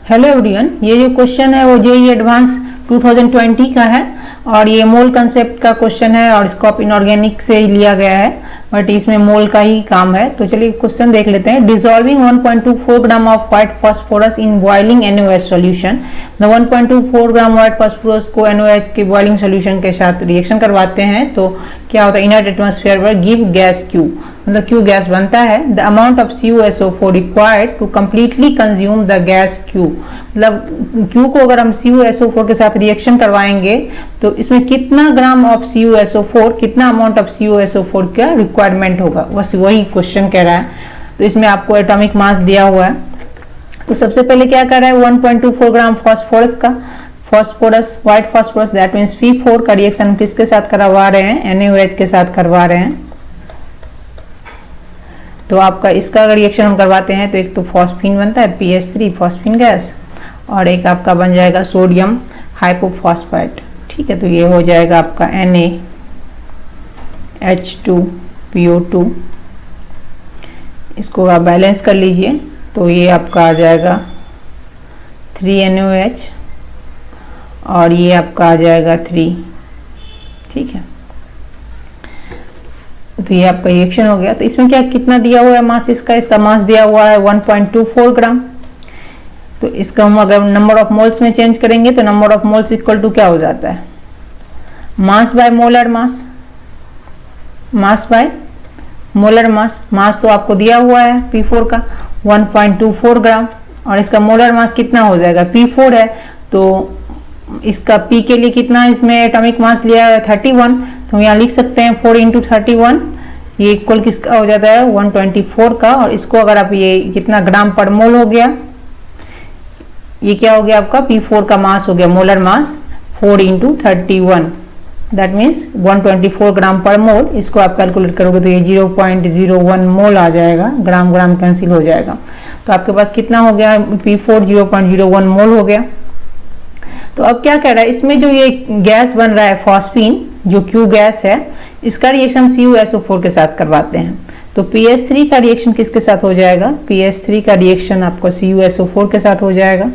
Hello everyone, ये जो question है वो जेईई एडवांस 2020 का है और ये मोल कंसेप्ट का क्वेश्चन है और इसको आप इनऑर्गेनिक से ही लिया गया है, बट इसमें मोल का ही काम है। तो चलिए क्वेश्चन देख लेते हैं। Dissolving 1.24 gram of white phosphorus in boiling NaOH solution. 1.24 gram white phosphorus को NaOH के बॉइलिंग सॉल्यूशन के साथ रिएक्शन करवाते हैं तो क्या होता है, इनर्ट एटमॉस्फेयर पर गिव गैस Q, मतलब Q गैस बनता है। The amount of CuSO4 required to completely consume the gas Q, मतलब Q को अगर हम CuSO4 के साथ रिएक्शन करवाएंगे तो इसमें कितना ग्राम ऑफ CuSO4, कितना अमाउंट ऑफ CuSO4 का रिक्वायरमेंट होगा, बस वही क्वेश्चन कह रहा है। तो इसमें आपको एटॉमिक मास दिया हुआ है। तो सबसे पहले क्या कर रहा है, 1.24 ग्राम फास्फोरस का, phosphorus white phosphorus that means P4 का रिएक्शन किसके साथ करवा रहे हैं, NaOH के साथ करवा रहे हैं। तो आपका इसका अगर रिएक्शन हम करवाते हैं तो एक तो फॉस्फीन बनता है PH3 फॉस्फीन गैस, और एक आपका बन जाएगा सोडियम हाइपोफॉस्फेट। ठीक है, तो ये हो जाएगा आपका NaH2PO2। इसको आप बैलेंस कर लीजिए तो ये आपका आ जाएगा 3NaOH और ये आपका आ जाएगा 3। ठीक है, तो ये आपका रिएक्शन हो गया। तो इसमें क्या कितना दिया हुआ है मास, इसका मास दिया हुआ है 1.24 ग्राम। तो इसका हम अगर नंबर ऑफ मोल्स में चेंज करेंगे तो number of moles equal to क्या हो जाता है, mass by molar mass, mass by molar mass. Mass तो आपको दिया हुआ है P4 का 1.24 ग्राम और इसका मोलर मास कितना हो जाएगा, P4 है तो इसका P के लिए कितना इसमें एटॉमिक मास लिया है 31, तो यहाँ लिख सकते हैं 4 × 31, ये इक्वल किसका हो जाता है 124 का। और इसको अगर आप ये कितना ग्राम पर मोल हो गया, ये क्या हो गया आपका P4 का मास हो गया, मोलर मास 4 × 31 दैट मीन्स 124 ग्राम पर मोल। इसको आप कैलकुलेट करोगे तो ये 0.01 मोल आ जाएगा, ग्राम ग्राम कैंसिल हो जाएगा। तो आपके पास कितना हो गया P4 0.01 मोल हो गया। तो अब क्या कह रहा है, इसमें जो ये गैस बन रहा है फॉस्फीन, जो Q गैस है, इसका रिएक्शन CuSO4 के साथ करवाते हैं। तो PH3 का रिएक्शन किसके साथ हो जाएगा, PH3 का रिएक्शन आपको CuSO4 के साथ हो जाएगा।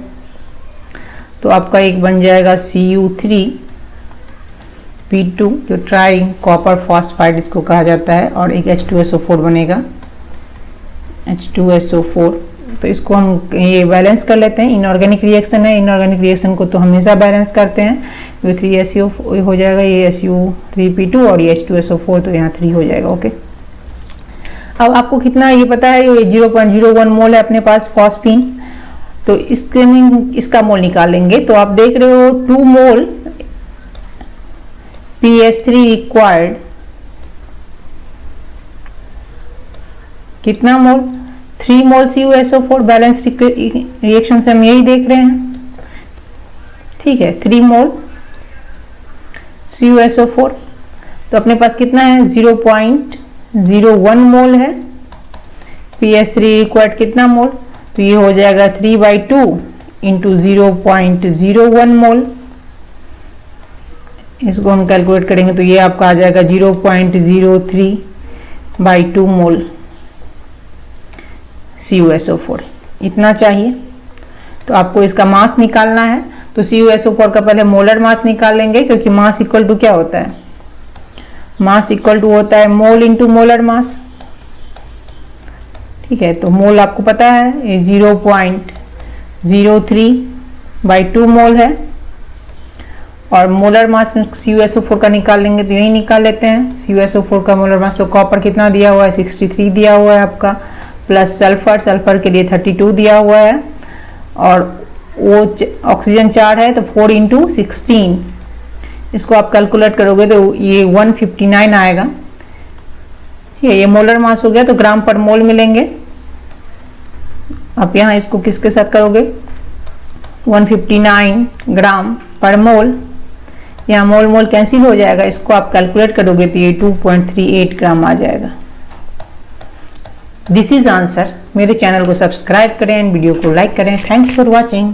तो आपका एक बन जाएगा Cu3P2 जो ट्राई कॉपर फॉस्फाइड इसको कहा जाता है, और एक H2SO4 बनेगा H2SO4। तो इसको हम ये बैलेंस कर लेते हैं। इनऑर्गेनिक रिएक्शन है, इनऑर्गेनिक रिएक्शन को तो हमेशा बैलेंस करते हैं। ये 3SO हो जाएगा, ये SU3P2 और ये H2SO4, तो यहाँ 3 हो जाएगा। ओके, अब आपको कितना ये पता है, ये 0.01 मोल है अपने पास फॉस्फीन। तो इसका मोल निकालेंगे तो आप देख रहे हो 2 मोल PH3 रिक्वायर्ड, कितना मोल 3 मोल CuSO4। बैलेंस रिएक्शन से हम यही देख रहे हैं। ठीक है, 3 मोल CuSO4। तो अपने पास कितना है 0.01 मोल है। PH3 रिक्वायर्ड कितना मोल, तो ये हो जाएगा 3/2 इंटू 0.01 मोल। इसको हम कैलकुलेट करेंगे तो ये आपका आ जाएगा 0.03/2 मोल CuSO4, इतना चाहिए। तो आपको इसका मास निकालना है तो CuSO4 का पहले मोलर मास निकालेंगे, क्योंकि मास इक्वल टू क्या होता है, मास इक्वल टू होता है मोल इंटू मोलर मास। ठीक है, तो मोल आपको पता है ये 0.03/2 मोल है, और मोलर मास CuSO4 का निकाल लेंगे तो यही निकाल लेते हैं। CuSO4 का मोलर मास, तो कॉपर कितना दिया हुआ है 63 दिया हुआ है आपका, प्लस सल्फर के लिए 32 दिया हुआ है, और वो ऑक्सीजन 4 है तो 4 × 16। इसको आप कैलकुलेट करोगे तो ये 159 आएगा। ये मोलर मास हो गया, तो ग्राम पर मोल मिलेंगे। आप यहाँ इसको किसके साथ करोगे 159 ग्राम पर मोल, यहाँ मोल मोल कैंसिल हो जाएगा। इसको आप कैलकुलेट करोगे तो ये 2.38 ग्राम आ जाएगा। This is answer. मेरे चैनल को सब्सक्राइब करें एंड वीडियो को लाइक करें। Thanks for watching.